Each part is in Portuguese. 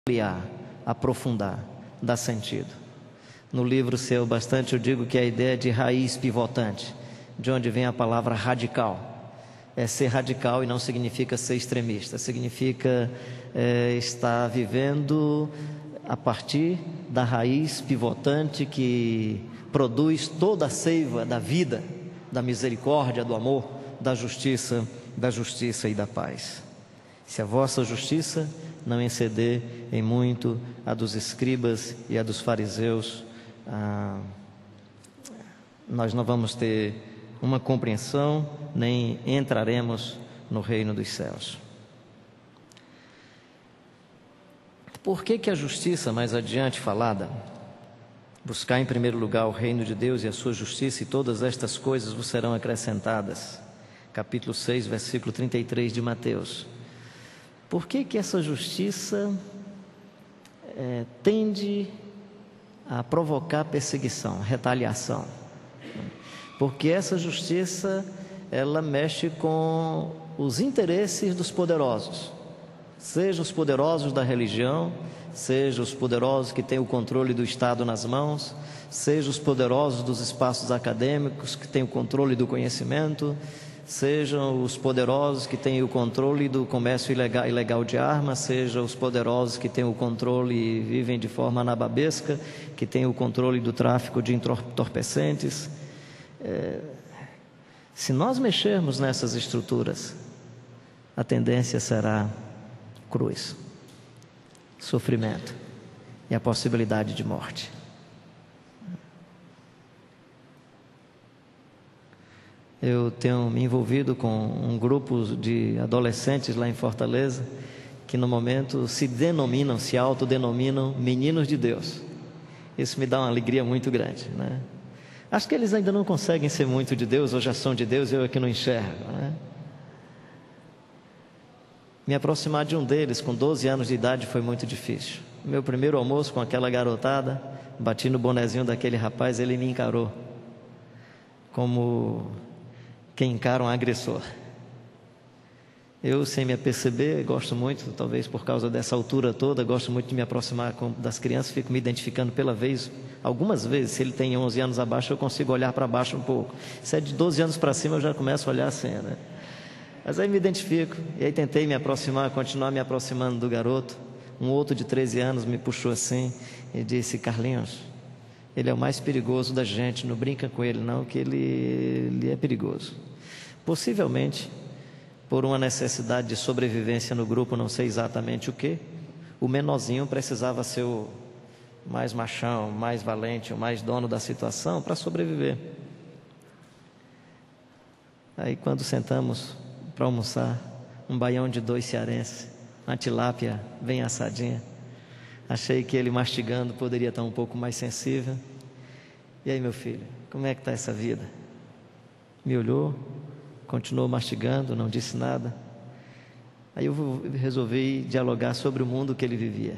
ampliar, aprofundar, dar sentido. No livro Seu Bastante eu digo que a ideia de raiz pivotante, de onde vem a palavra radical. É ser radical e não significa ser extremista, significa estar vivendo a partir da raiz pivotante que produz toda a seiva da vida, da misericórdia, do amor, da justiça e da paz. Se a vossa justiça não exceder em muito a dos escribas e a dos fariseus, nós não vamos ter uma compreensão, nem entraremos no reino dos céus. Por que a justiça, mais adiante falada, buscar em primeiro lugar o reino de Deus e a sua justiça, e todas estas coisas vos serão acrescentadas? Capítulo 6, versículo 33 de Mateus. Por que essa justiça tende a provocar perseguição, retaliação? Porque essa justiça, ela mexe com os interesses dos poderosos, seja os poderosos da religião, seja os poderosos que têm o controle do Estado nas mãos, seja os poderosos dos espaços acadêmicos que têm o controle do conhecimento, sejam os poderosos que têm o controle do comércio ilegal de armas, sejam os poderosos que têm o controle e vivem de forma anababesca, que têm o controle do tráfico de entorpecentes. Se nós mexermos nessas estruturas, a tendência será cruz, sofrimento e a possibilidade de morte. Eu tenho me envolvido com um grupo de adolescentes lá em Fortaleza, que no momento se autodenominam meninos de Deus. Isso me dá uma alegria muito grande, né? Acho que eles ainda não conseguem ser muito de Deus, ou já são de Deus, eu é que não enxergo, né? Me aproximar de um deles com 12 anos de idade foi muito difícil. Meu primeiro almoço com aquela garotada, bati no bonezinho daquele rapaz, ele me encarou como quem encara um agressor. Eu, sem me aperceber, gosto muito, talvez por causa dessa altura toda, gosto muito de me aproximar das crianças, fico me identificando algumas vezes. Se ele tem 11 anos abaixo, eu consigo olhar para baixo um pouco. Se é de 12 anos para cima, eu já começo a olhar assim, né? Mas aí me identifico, e aí tentei me aproximar, continuar me aproximando do garoto. Um outro de 13 anos me puxou assim e disse: Carlinhos, ele é o mais perigoso da gente, não brinca com ele não, que ele é perigoso. Possivelmente, por uma necessidade de sobrevivência no grupo, não sei exatamente o que, o menorzinho precisava ser o mais machão, mais valente, o mais dono da situação para sobreviver. Aí quando sentamos para almoçar, um baião de 2 cearense, uma tilápia bem assadinha, achei que ele mastigando poderia estar um pouco mais sensível. E aí, meu filho, como é que está essa vida? Me olhou, continuou mastigando, não disse nada. Aí eu resolvi dialogar sobre o mundo que ele vivia.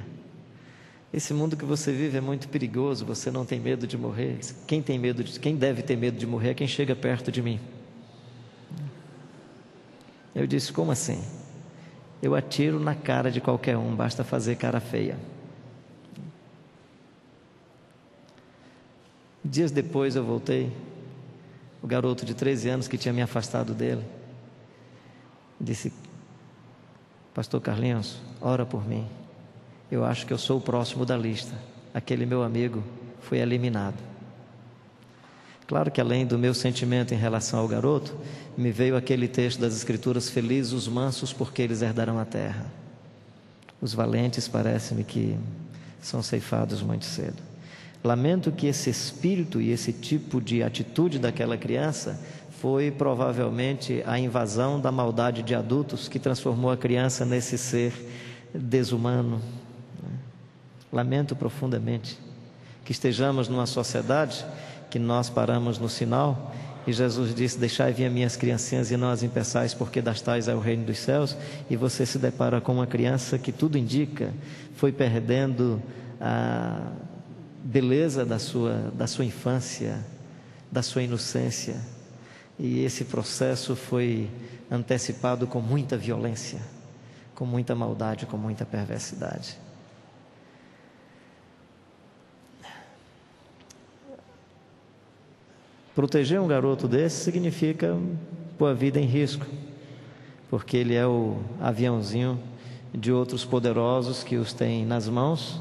Esse mundo que você vive é muito perigoso, você não tem medo de morrer. Quem deve ter medo de morrer é quem chega perto de mim. Eu disse: como assim? Eu atiro na cara de qualquer um, basta fazer cara feia. Dias depois eu voltei, o garoto de 13 anos que tinha me afastado dele, disse: Pastor Carlinhos, ora por mim, eu acho que eu sou o próximo da lista, aquele meu amigo foi eliminado. Claro que além do meu sentimento em relação ao garoto, me veio aquele texto das Escrituras: felizes os mansos, porque eles herdarão a terra. Os valentes parece-me que são ceifados muito cedo. Lamento que esse espírito e esse tipo de atitude daquela criança foi provavelmente a invasão da maldade de adultos que transformou a criança nesse ser desumano. Lamento profundamente que estejamos numa sociedade que nós paramos no sinal e Jesus disse: deixai vir as minhas criancinhas e não as impeçais, porque das tais é o reino dos céus. E você se depara com uma criança que tudo indica foi perdendo a beleza da sua infância, da sua inocência, e esse processo foi antecipado com muita violência, com muita maldade, com muita perversidade. Proteger um garoto desse significa pôr a vida em risco, porque ele é o aviãozinho de outros poderosos que os têm nas mãos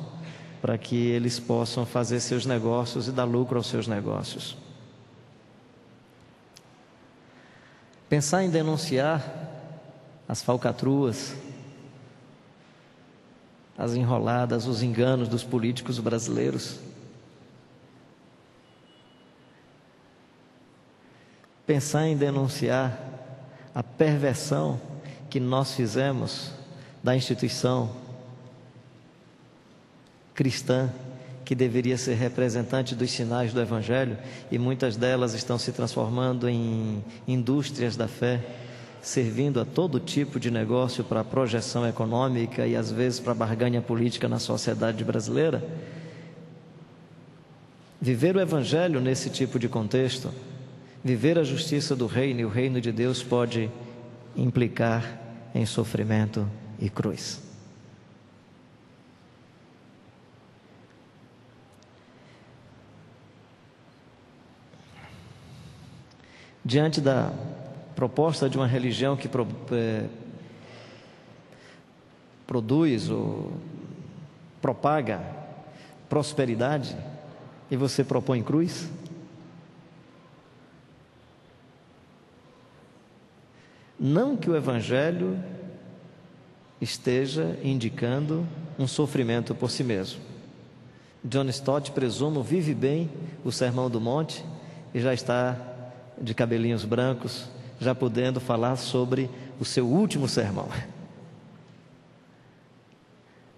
para que eles possam fazer seus negócios e dar lucro aos seus negócios. Pensar em denunciar as falcatruas, as enroladas, os enganos dos políticos brasileiros. Pensar em denunciar a perversão que nós fizemos da instituição cristã, que deveria ser representante dos sinais do Evangelho, e muitas delas estão se transformando em indústrias da fé, servindo a todo tipo de negócio para projeção econômica e às vezes para barganha política na sociedade brasileira. Viver o Evangelho nesse tipo de contexto, viver a justiça do reino e o reino de Deus pode implicar em sofrimento e cruz. Diante da proposta de uma religião que produz ou propaga prosperidade, e você propõe cruz? Não que o Evangelho esteja indicando um sofrimento por si mesmo. John Stott, presumo, vive bem o Sermão do Monte e já está de cabelinhos brancos, já podendo falar sobre o seu último sermão.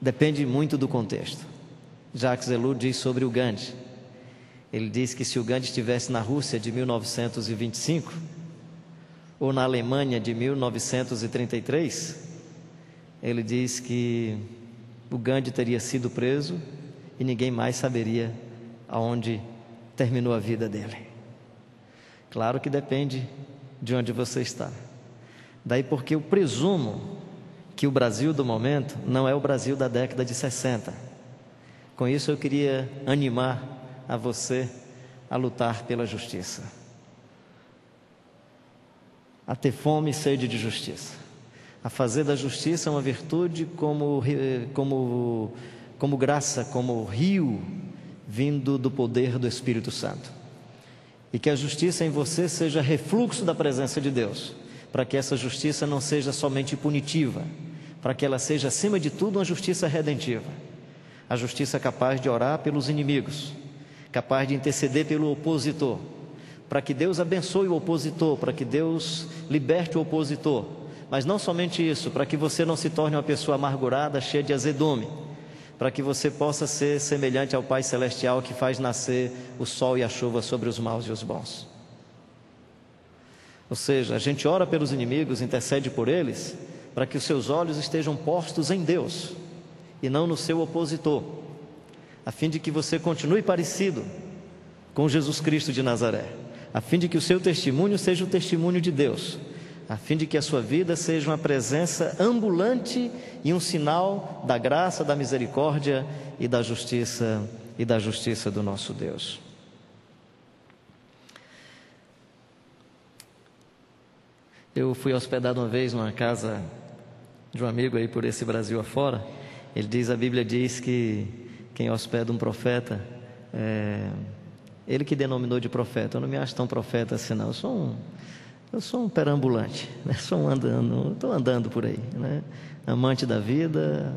Depende muito do contexto. Jacques Ellul diz sobre o Gandhi. Ele diz que se o Gandhi estivesse na Rússia de 1925 ou na Alemanha de 1933, ele diz que o Gandhi teria sido preso e ninguém mais saberia aonde terminou a vida dele. Claro que depende de onde você está. Daí porque eu presumo que o Brasil do momento não é o Brasil da década de 60. Com isso eu queria animar a você a lutar pela justiça, a ter fome e sede de justiça, a fazer da justiça uma virtude como graça, como rio vindo do poder do Espírito Santo. E que a justiça em você seja refluxo da presença de Deus, para que essa justiça não seja somente punitiva, para que ela seja, acima de tudo, uma justiça redentiva. A justiça capaz de orar pelos inimigos, capaz de interceder pelo opositor, para que Deus abençoe o opositor, para que Deus liberte o opositor. Mas não somente isso, para que você não se torne uma pessoa amargurada, cheia de azedume, para que você possa ser semelhante ao Pai Celestial que faz nascer o sol e a chuva sobre os maus e os bons. Ou seja, a gente ora pelos inimigos, intercede por eles, para que os seus olhos estejam postos em Deus e não no seu opositor, a fim de que você continue parecido com Jesus Cristo de Nazaré, a fim de que o seu testemunho seja o testemunho de Deus, a fim de que a sua vida seja uma presença ambulante e um sinal da graça, da misericórdia e da justiça do nosso Deus. Eu fui hospedado uma vez numa casa de um amigo aí por esse Brasil afora. A Bíblia diz que quem hospeda um profeta, ele que denominou de profeta. Eu não me acho tão profeta assim não, eu sou um perambulante, né? Estou andando por aí, né? Amante da vida,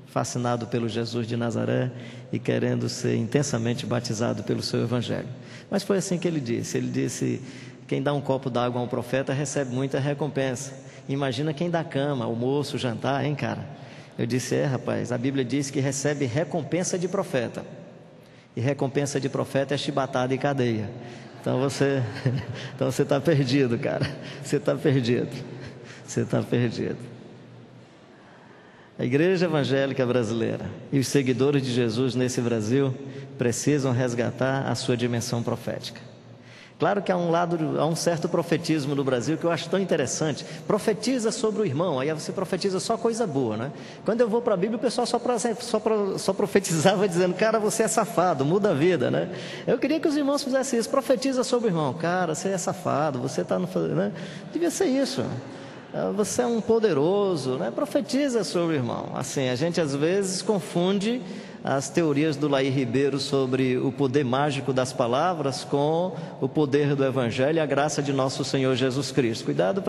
fascinado pelo Jesus de Nazaré e querendo ser intensamente batizado pelo seu Evangelho. Mas foi assim que ele disse, quem dá um copo d'água a um profeta recebe muita recompensa. Imagina quem dá cama, almoço, jantar, hein, cara? Eu disse, rapaz, a Bíblia diz que recebe recompensa de profeta, e recompensa de profeta é chibatada e cadeia. Então você está perdido, cara. Você está perdido. A Igreja Evangélica Brasileira e os seguidores de Jesus nesse Brasil precisam resgatar a sua dimensão profética. Claro que há um certo profetismo no Brasil que eu acho tão interessante. Profetiza sobre o irmão, aí você profetiza só coisa boa, né? Quando eu vou para a Bíblia, o pessoal só profetizava dizendo, cara, você é safado, muda a vida, né? Eu queria que os irmãos fizessem isso, profetiza sobre o irmão, cara, você é safado, você está no... né? Devia ser isso. Você é um poderoso, né? Profetiza sobre o irmão. Assim, a gente às vezes confunde as teorias do Laí Ribeiro sobre o poder mágico das palavras com o poder do Evangelho e a graça de nosso Senhor Jesus Cristo. Cuidado